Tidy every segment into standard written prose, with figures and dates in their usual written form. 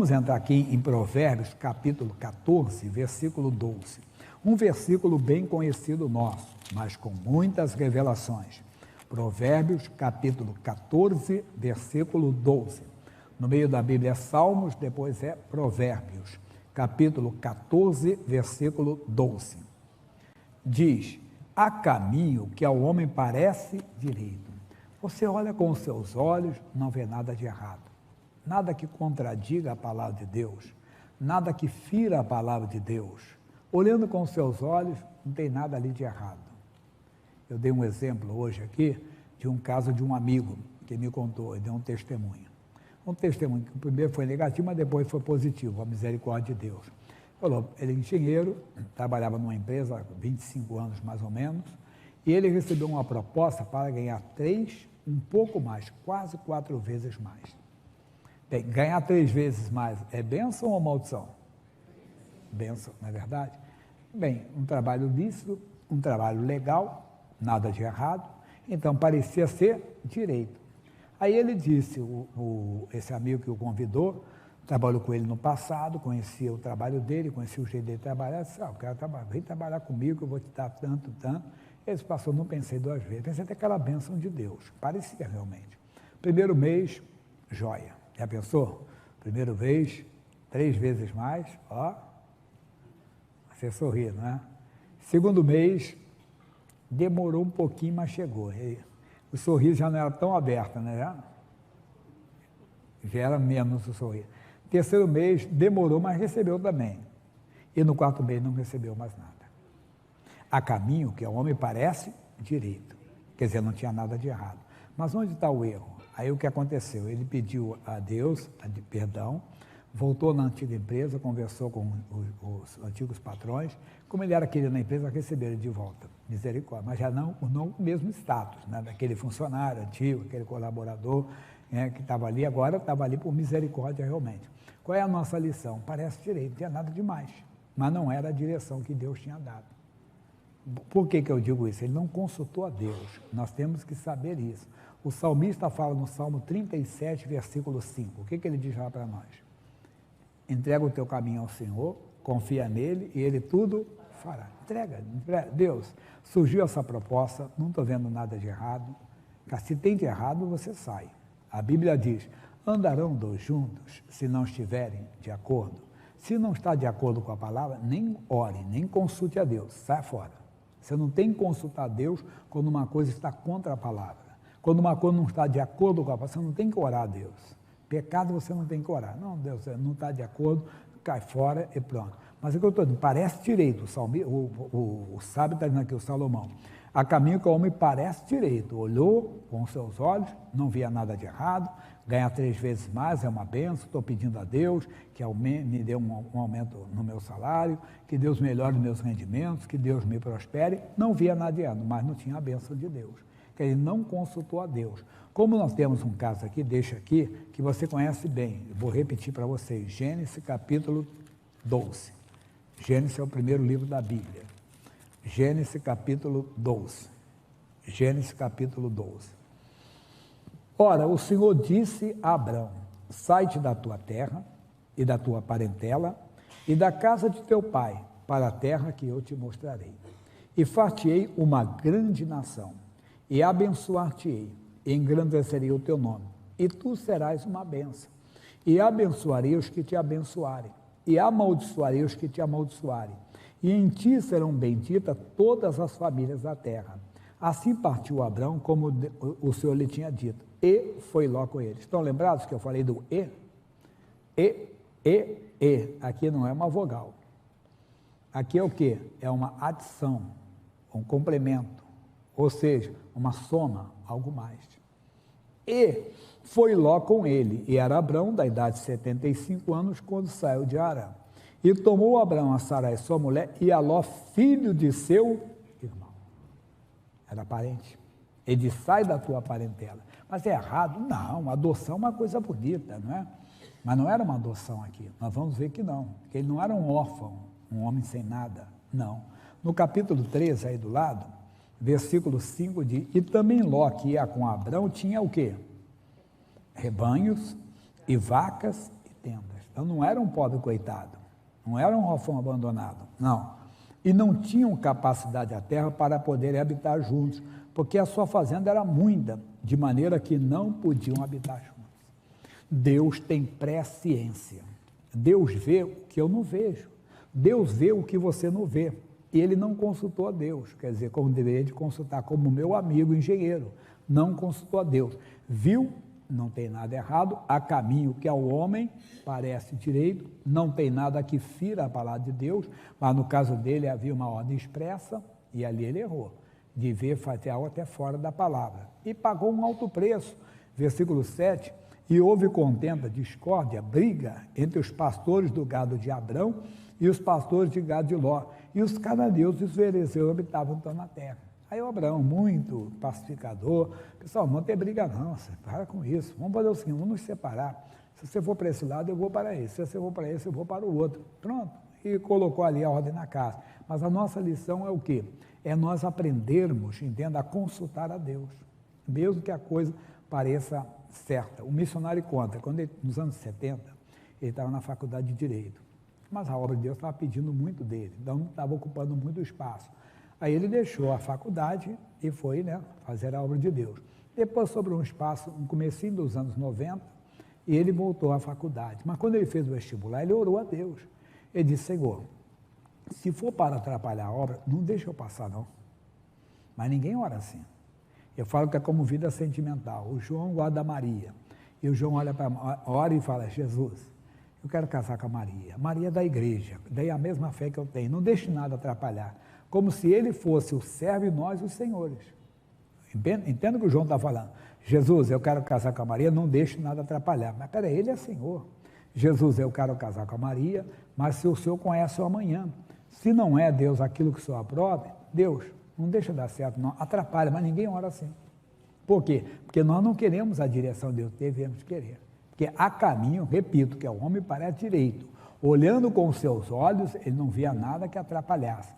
vamos entrar aqui em Provérbios, capítulo 14, versículo 12. Um versículo bem conhecido nosso, mas com muitas revelações. Provérbios, capítulo 14, versículo 12. No meio da Bíblia é Salmos, depois é Provérbios, capítulo 14, versículo 12. Diz: há caminho que ao homem parece direito. Você olha com os seus olhos, não vê nada de errado. Nada que contradiga a palavra de Deus, nada que fira a palavra de Deus. Olhando com os seus olhos, não tem nada ali de errado. Eu dei um exemplo hoje aqui de um caso de um amigo que me contou, ele deu um testemunho. Um testemunho que primeiro foi negativo, mas depois foi positivo, a misericórdia de Deus. Falou, ele é engenheiro, trabalhava numa empresa há 25 anos mais ou menos, e ele recebeu uma proposta para ganhar 3, um pouco mais, quase 4 vezes mais. Bem, ganhar 3 vezes mais é bênção ou maldição? Bênção, não é verdade? Bem, um trabalho lícito, um trabalho legal, nada de errado, então parecia ser direito. Aí ele disse, esse amigo que o convidou, trabalhou com ele no passado, conhecia o trabalho dele, conhecia o jeito dele trabalhar, disse, eu quero trabalhar, vem trabalhar comigo, eu vou te dar tanto. Ele passou, não pensei 2 vezes, pensei até aquela bênção de Deus, parecia realmente. Primeiro mês, joia. Já pensou? Primeiro mês, 3 vezes mais, ó, você sorri, não é? Segundo mês, demorou um pouquinho, mas chegou. O sorriso já não era tão aberto, né? Já era menos o sorriso. Terceiro mês, demorou, mas recebeu também. E no 4º mês não recebeu mais nada. Há caminho que ao homem parece direito. Quer dizer, não tinha nada de errado. Mas onde está o erro? Aí o que aconteceu? Ele pediu a Deus perdão, voltou na antiga empresa, conversou com os antigos patrões, como ele era querido na empresa, receberam de volta, misericórdia, mas já não o mesmo status, né, daquele funcionário antigo, aquele colaborador que estava ali, agora estava ali por misericórdia realmente. Qual é a nossa lição? Parece direito, não tinha nada demais, mas não era a direção que Deus tinha dado. Por que eu digo isso? Ele não consultou a Deus, nós temos que saber isso. O salmista fala no Salmo 37, versículo 5. O que ele diz lá para nós? Entrega o teu caminho ao Senhor, confia nele e ele tudo fará. Entrega. Deus, surgiu essa proposta, não estou vendo nada de errado. Se tem de errado, você sai. A Bíblia diz, andarão 2 juntos se não estiverem de acordo. Se não está de acordo com a palavra, nem ore, nem consulte a Deus, sai fora. Você não tem que consultar a Deus quando uma coisa está contra a palavra. Quando uma coisa não está de acordo com a palavra, você não tem que orar a Deus. Pecado você não tem que orar. Não, Deus não está de acordo, cai fora e pronto. Mas é o que eu estou dizendo, parece direito. O sábio está dizendo aqui, o Salomão. Há caminho que o homem parece direito. Olhou com os seus olhos, não via nada de errado, ganhar 3 vezes mais é uma benção, estou pedindo a Deus que me dê um aumento no meu salário, que Deus melhore meus rendimentos, que Deus me prospere. Não via nada de errado, mas não tinha a bênção de Deus. Que ele não consultou a Deus. Como nós temos um caso aqui, deixa aqui, que você conhece bem, vou repetir para vocês, Gênesis capítulo 12. Gênesis é o primeiro livro da Bíblia. Gênesis capítulo 12. Gênesis capítulo 12. Ora, o Senhor disse a Abrão, sai-te da tua terra e da tua parentela e da casa de teu pai, para a terra que eu te mostrarei. E far-te-ei uma grande nação, e abençoar-te-ei, e engrandecerei o teu nome, e tu serás uma bênção. E abençoarei os que te abençoarem, e amaldiçoarei os que te amaldiçoarem. E em ti serão benditas todas as famílias da terra. Assim partiu Abrão, como o Senhor lhe tinha dito, e foi Ló com eles. Estão lembrados que eu falei do e? E. Aqui não é uma vogal. Aqui é o quê? É uma adição, um complemento. Ou seja, uma soma, algo mais. E foi Ló com ele, e era Abrão, da idade de 75 anos, quando saiu de Harã. E tomou Abrão a Sarai, sua mulher, e a Ló, filho de seu irmão. Era parente. Ele disse, sai da tua parentela. Mas é errado? Não, adoção é uma coisa bonita, não é? Mas não era uma adoção aqui. Nós vamos ver que não. Que ele não era um órfão, um homem sem nada. Não. No capítulo 13, aí do lado, versículo 5 diz, e também Ló, que ia com Abrão, tinha o quê? Rebanhos e vacas e tendas. Eu não era um pobre coitado, não era um órfão abandonado, não. E não tinham capacidade a terra para poderem habitar juntos, porque a sua fazenda era muita, de maneira que não podiam habitar juntos. Deus tem presciência. Deus vê o que eu não vejo. Deus vê o que você não vê. E ele não consultou a Deus, quer dizer, como deveria de consultar, como meu amigo engenheiro, não consultou a Deus. Viu, não tem nada errado, há caminho que ao homem parece direito, não tem nada que fira a palavra de Deus, mas no caso dele havia uma ordem expressa e ali ele errou, de ver fazer algo até fora da palavra. E pagou um alto preço. Versículo 7, e houve contenda, discórdia, briga entre os pastores do gado de Abrão e os pastores de gado de Ló. E os cananeus e os ferezeus habitavam então na terra. Aí o Abraão, muito pacificador, pessoal, não tem briga não, você para com isso, vamos fazer o seguinte, vamos nos separar. Se você for para esse lado, eu vou para esse, se você for para esse, eu vou para o outro. Pronto, e colocou ali a ordem na casa. Mas a nossa lição é o quê? É nós aprendermos, entenda, a consultar a Deus, mesmo que a coisa pareça certa. O missionário conta, quando ele, nos anos 70, ele estava na faculdade de Direito, mas a obra de Deus estava pedindo muito dele, então estava ocupando muito espaço. Aí ele deixou a faculdade e foi, fazer a obra de Deus. Depois sobrou um espaço, no comecinho dos anos 90, e ele voltou à faculdade. Mas quando ele fez o vestibular, ele orou a Deus. Ele disse, Senhor, se for para atrapalhar a obra, não deixa eu passar não. Mas ninguém ora assim. Eu falo que é como vida sentimental. O João gosta da Maria. E o João ora e fala, Jesus, eu quero casar com a Maria. Maria é da igreja, daí a mesma fé que eu tenho. Não deixe nada atrapalhar. Como se ele fosse o servo e nós os senhores. Entenda o que o João está falando. Jesus, eu quero casar com a Maria, não deixe nada atrapalhar. Mas peraí, ele é Senhor. Jesus, eu quero casar com a Maria, mas se o Senhor conhece o amanhã. Se não é Deus aquilo que o Senhor aprove, Deus, não deixa dar certo, não. Atrapalha, mas ninguém ora assim. Por quê? Porque nós não queremos a direção de Deus, devemos querer. Porque há caminho, repito, que ao homem parece direito. Olhando com os seus olhos, ele não via nada que atrapalhasse.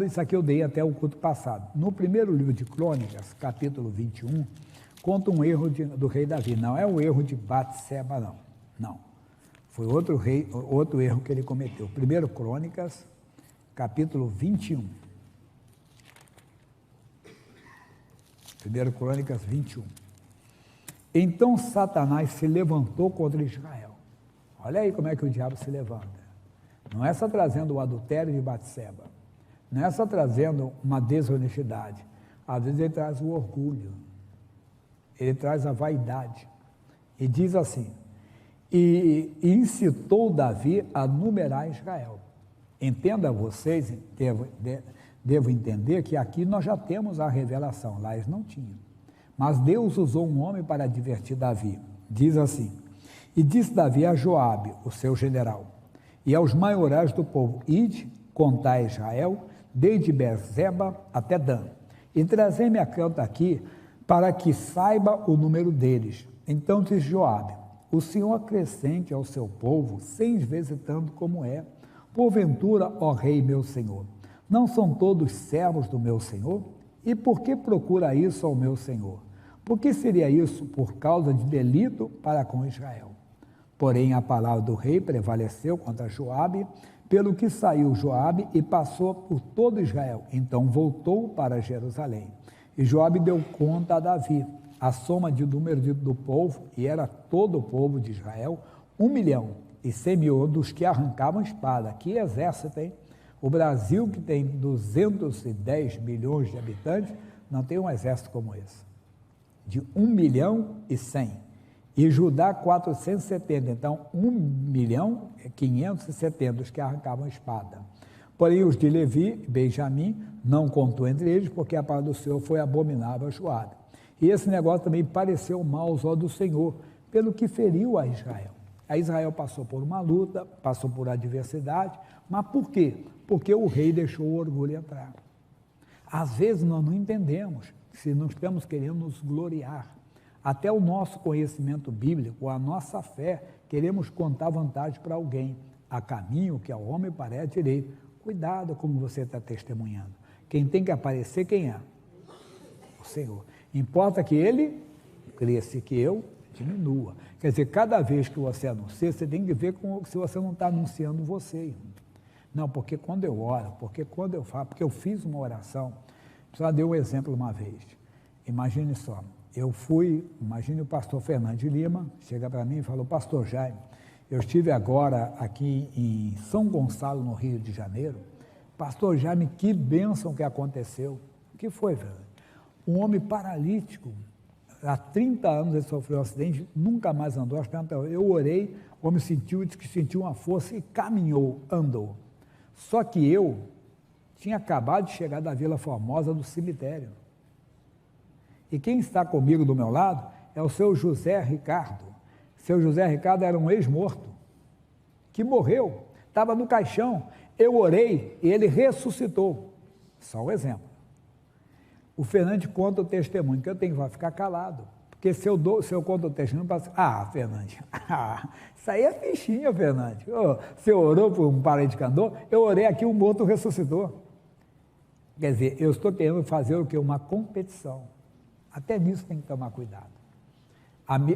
Isso aqui eu dei até o culto passado. No primeiro livro de Crônicas, capítulo 21, conta um erro do rei Davi. Não é o erro de Batseba, não. Não. Foi outro erro que ele cometeu. Primeiro Crônicas, capítulo 21. Primeiro Crônicas 21. Então Satanás se levantou contra Israel. Olha aí como é que o diabo se levanta. Não é só trazendo o adultério de Batseba. Não é só trazendo uma desonestidade. Às vezes ele traz o orgulho. Ele traz a vaidade. E diz assim, e incitou Davi a numerar Israel. Entenda vocês, devo entender que aqui nós já temos a revelação, lá eles não tinham. Mas Deus usou um homem para advertir Davi. Diz assim, e disse Davi a Joabe, o seu general, e aos maiorais do povo, ide, contai Israel, desde Beerseba até Dan, e trazei-me a canto aqui, para que saiba o número deles. Então disse Joabe, o Senhor acrescente ao seu povo 6 vezes tanto como é. Porventura, ó rei meu senhor, não são todos servos do meu senhor? E por que procura isso ao meu senhor? Por que seria isso por causa de delito para com Israel? Porém, a palavra do rei prevaleceu contra Joabe, pelo que saiu Joabe e passou por todo Israel. Então voltou para Jerusalém. E Joabe deu conta a Davi, a soma de número do povo, e era todo o povo de Israel, 1.100.000 dos que arrancavam espada. Que exército, hein? O Brasil, que tem 210 milhões de habitantes, não tem um exército como esse. De 1.100.000. E Judá, 470. Então, 1.570.000 dos que arrancavam espada. Porém, os de Levi, Benjamim, não contou entre eles, porque a palavra do Senhor foi abominável a Joabe. E esse negócio também pareceu mal aos olhos do Senhor, pelo que feriu a Israel. A Israel passou por uma luta, passou por adversidade, mas por quê? Porque o rei deixou o orgulho entrar. Às vezes nós não entendemos, se não estamos querendo nos gloriar. Até o nosso conhecimento bíblico, a nossa fé, queremos contar vantagem para alguém. Há caminho que ao homem parece direito. Cuidado como você está testemunhando. Quem tem que aparecer, quem é? O Senhor. Importa que ele cresça e que eu diminua. Quer dizer, cada vez que você anuncia, você tem que ver se você não está anunciando você. Não, porque quando eu oro, porque quando eu falo, porque eu fiz uma oração, só dei um exemplo uma vez. Imagine só, imagine o pastor Fernando de Lima, chega para mim e falou, pastor Jaime, eu estive agora aqui em São Gonçalo, no Rio de Janeiro, pastor Jaime, que bênção que aconteceu. O que foi, Fernando? Um homem paralítico, há 30 anos ele sofreu um acidente, nunca mais andou, eu orei, o homem disse que sentiu uma força e caminhou, andou. Só que eu tinha acabado de chegar da Vila Formosa do cemitério. E quem está comigo do meu lado é o seu José Ricardo. Seu José Ricardo era um ex-morto, que morreu, estava no caixão. Eu orei e ele ressuscitou. Só um exemplo. O Fernando conta o testemunho, que eu tenho que ficar calado. Porque se eu conto o testemunho, Fernando, isso aí é fichinha, Fernando. Você orou por um parente que andou, eu orei aqui, um morto ressuscitou. Quer dizer, eu estou querendo fazer o quê? Uma competição. Até nisso tem que tomar cuidado.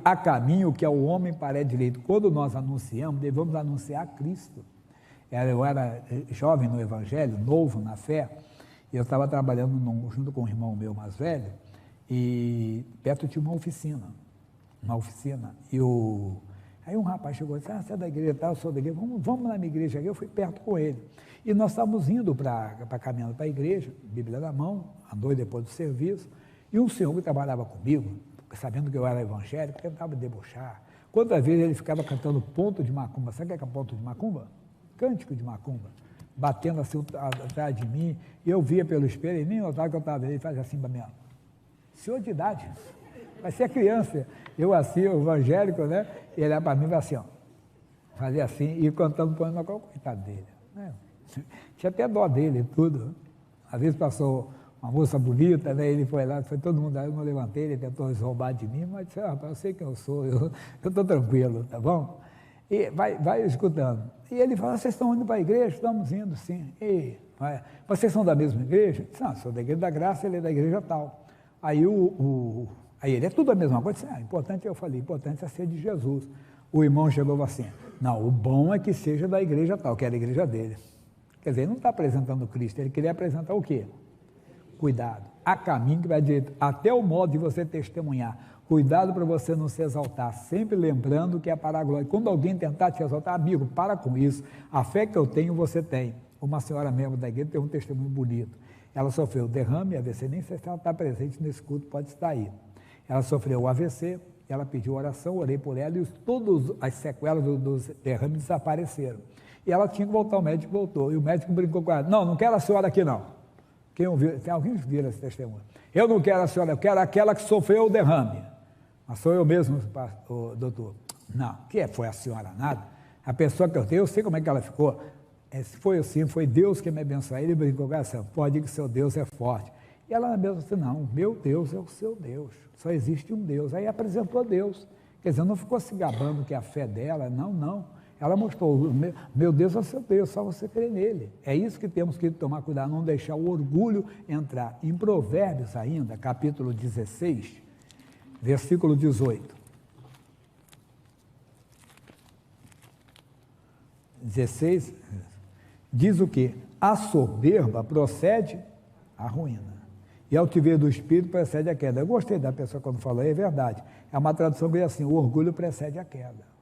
Há caminho que ao homem parece direito. Quando nós anunciamos, devemos anunciar Cristo. Eu era jovem no Evangelho, novo na fé, e eu estava trabalhando junto com um irmão meu mais velho, e perto tinha uma oficina. Aí um rapaz chegou e disse, você é da igreja tal, eu sou da igreja, vamos na minha igreja aqui. Eu fui perto com ele. E nós estávamos indo caminhando para a igreja, Bíblia na mão, à noite depois do serviço, e um senhor que trabalhava comigo, sabendo que eu era evangélico, tentava debochar. Quantas vezes ele ficava cantando ponto de macumba, sabe o que é ponto de macumba? Cântico de macumba, batendo assim atrás de mim, e eu via pelo espelho, e nem notava que eu estava vendo, ele fazia assim para mim, senhor de idade, vai ser criança, eu assim, evangélico, né, e ele olhava para mim e assim, fazia assim, e cantando ponto de macumba, coitado dele, né? Tinha até dó dele e tudo, às vezes passou uma moça bonita, né? Ele foi lá, foi todo mundo aí, eu não levantei, ele tentou roubar de mim, mas disse, rapaz, eu sei quem eu sou, eu estou tranquilo, tá bom? E vai escutando. E ele fala, vocês estão indo para a igreja? Estamos indo, sim. E, vocês são da mesma igreja? Disse, não, sou da igreja da graça, ele é da igreja tal. Aí ele, é tudo a mesma coisa? Disse, importante, eu falei, importante é ser de Jesus. O irmão chegou assim, não, o bom é que seja da igreja tal, que era a igreja dele. Quer dizer, ele não está apresentando Cristo, ele queria apresentar o quê? Cuidado, há caminho que vai direito, até o modo de você testemunhar. Cuidado para você não se exaltar, sempre lembrando que é para a glória. Quando alguém tentar te exaltar, amigo, para com isso. A fé que eu tenho, você tem. Uma senhora membro da igreja tem um testemunho bonito. Ela sofreu derrame, AVC, nem sei se ela está presente nesse culto, pode estar aí. Ela sofreu o AVC, ela pediu oração, orei por ela e todas as sequelas dos derrames desapareceram. E ela tinha que voltar ao médico, voltou. E o médico brincou com ela, não quero a senhora aqui não. Tem alguém que viram esse testemunho? Eu não quero a senhora, eu quero aquela que sofreu o derrame. Mas sou eu mesmo, doutor. Não, foi a senhora nada. A pessoa que eu tenho, eu sei como é que ela ficou. Foi assim, foi Deus que me abençoou. Ele brincou com ela, pode que seu Deus é forte. E ela mesmo disse, não, meu Deus é o seu Deus. Só existe um Deus. Aí apresentou a Deus. Quer dizer, não ficou se gabando que é a fé dela, não. Ela mostrou, meu Deus é o seu Deus, só você crê nele. É isso que temos que tomar cuidado, não deixar o orgulho entrar. Em Provérbios ainda, capítulo 16, versículo 18. 16, diz o quê? A soberba procede à ruína. E a altivez do espírito precede a queda. Eu gostei da pessoa quando falou, é verdade. É uma tradução que diz assim, o orgulho precede a queda.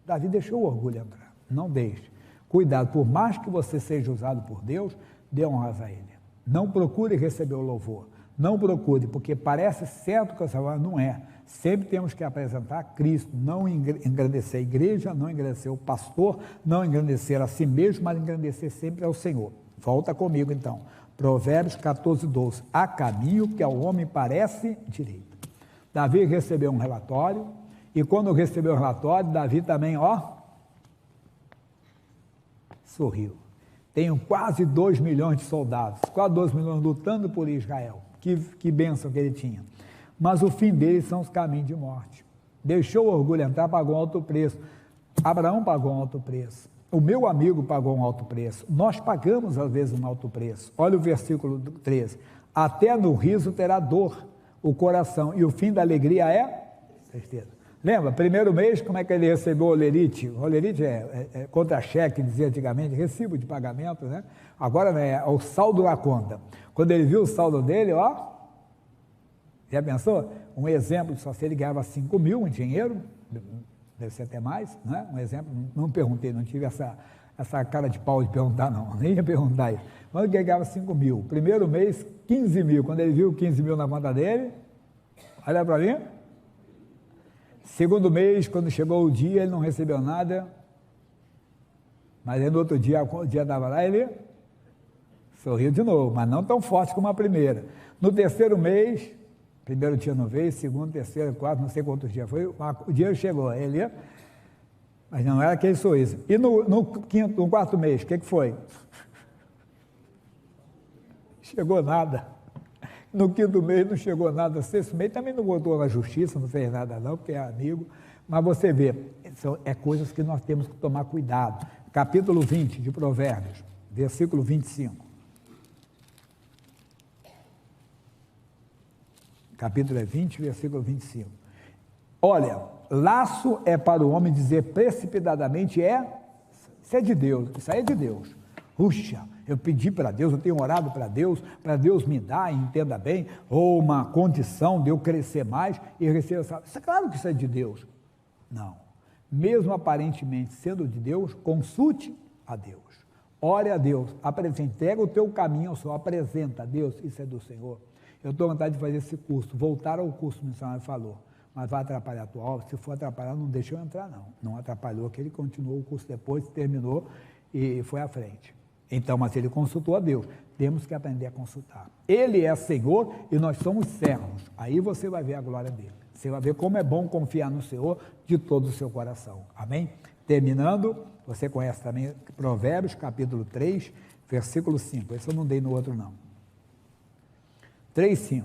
Davi deixou o orgulho entrar, não deixe. Cuidado, por mais que você seja usado por Deus, dê honras a Ele. Não procure receber o louvor, não procure, porque parece certo que essa palavra não é. Sempre temos que apresentar Cristo, não engrandecer a igreja, não engrandecer o pastor, não engrandecer a si mesmo, mas engrandecer sempre ao Senhor. Volta comigo então, Provérbios 14, 12. Há caminho que ao homem parece direito. Davi recebeu um relatório, e quando recebeu o relatório, Davi também, sorriu. Tenho quase 2 milhões de soldados, quase 2 milhões lutando por Israel. Que bênção que ele tinha. Mas o fim deles são os caminhos de morte. Deixou o orgulho entrar, pagou um alto preço. Abraão pagou um alto preço. O meu amigo pagou um alto preço. Nós pagamos, às vezes, um alto preço. Olha o versículo 13. Até no riso terá dor o coração, e o fim da alegria é tristeza. Lembra? Primeiro mês, como é que ele recebeu o olerite? O olerite é contra-cheque, dizia antigamente, recibo de pagamento, né? Agora é o saldo da conta. Quando ele viu o saldo dele, ó, já pensou? Um exemplo, só se ele ganhava 5 mil em dinheiro, deve ser até mais, né? Um exemplo, não perguntei, não tive essa cara de pau de perguntar, não, nem ia perguntar isso. Quando ele ganhava 5 mil, primeiro mês, 15 mil, quando ele viu 15 mil na conta dele, olha para mim. Segundo mês, quando chegou o dia, ele não recebeu nada, mas aí no outro dia, o dia estava lá, ele sorriu de novo, mas não tão forte como a primeira. No terceiro mês, primeiro dia não veio, segundo, terceiro, quarto, não sei quantos dias foi, o dia chegou, ele, mas não era aquele sorriso. E no quarto mês, o que foi? Chegou nada. No quinto mês não chegou nada, sexto mês também não botou na justiça, não fez nada não, porque é amigo, mas você vê, é coisas que nós temos que tomar cuidado. Capítulo 20 de Provérbios, versículo 25. Capítulo 20, versículo 25. Olha, laço é para o homem dizer precipitadamente isso é de Deus, isso aí é de Deus. Puxa, eu pedi para Deus, eu tenho orado para Deus me dar, entenda bem, ou uma condição de eu crescer mais e receber essa... Isso é claro que isso é de Deus. Não. Mesmo aparentemente sendo de Deus, consulte a Deus. Ore a Deus, entrega o teu caminho ao Senhor, apresenta a Deus, isso é do Senhor. Eu estou com vontade de fazer esse curso, voltar ao curso que o missionário falou, mas vai atrapalhar a tua obra? Se for atrapalhar, não deixa eu entrar não. Não atrapalhou, que ele continuou o curso depois, terminou e foi à frente. Então, mas ele consultou a Deus, temos que aprender a consultar. Ele é Senhor e nós somos servos, aí você vai ver a glória dele, você vai ver como é bom confiar no Senhor de todo o seu coração, amém? Terminando, você conhece também Provérbios, capítulo 3, versículo 5, esse eu não dei no outro não, 3:5,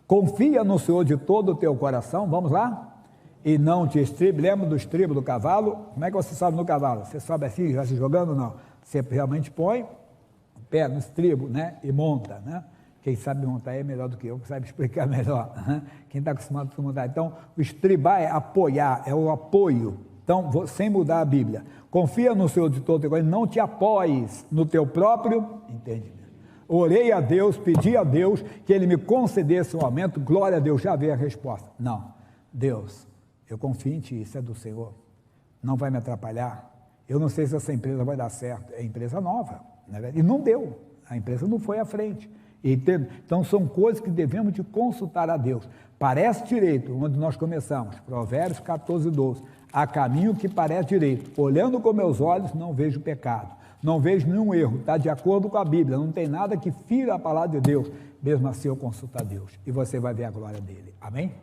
confia no Senhor de todo o teu coração, vamos lá? E não te estribe, lembra do estribo do cavalo? Como é que você sobe no cavalo? Você sobe assim, já se jogando? Não. Você realmente põe o pé no estribo, né? E monta, né? Quem sabe montar é melhor do que eu, que sabe explicar melhor, né? Quem está acostumado a montar. Então, o estribar é apoiar, é o apoio. Então, sem mudar a Bíblia. Confia no Senhor de todo o teu coração, não te apoies no teu próprio entendimento. Orei a Deus, pedi a Deus que Ele me concedesse um aumento, glória a Deus, já veio a resposta. Não, Deus, eu confio em Ti, isso é do Senhor, não vai me atrapalhar. Eu não sei se essa empresa vai dar certo, é empresa nova, né? E não deu, a empresa não foi à frente. Entende? Então são coisas que devemos de consultar a Deus. Parece direito, onde nós começamos, Provérbios 14:12, há caminho que parece direito, olhando com meus olhos não vejo pecado, não vejo nenhum erro, está de acordo com a Bíblia, não tem nada que fira a palavra de Deus, mesmo assim eu consulto a Deus, e você vai ver a glória dele, amém?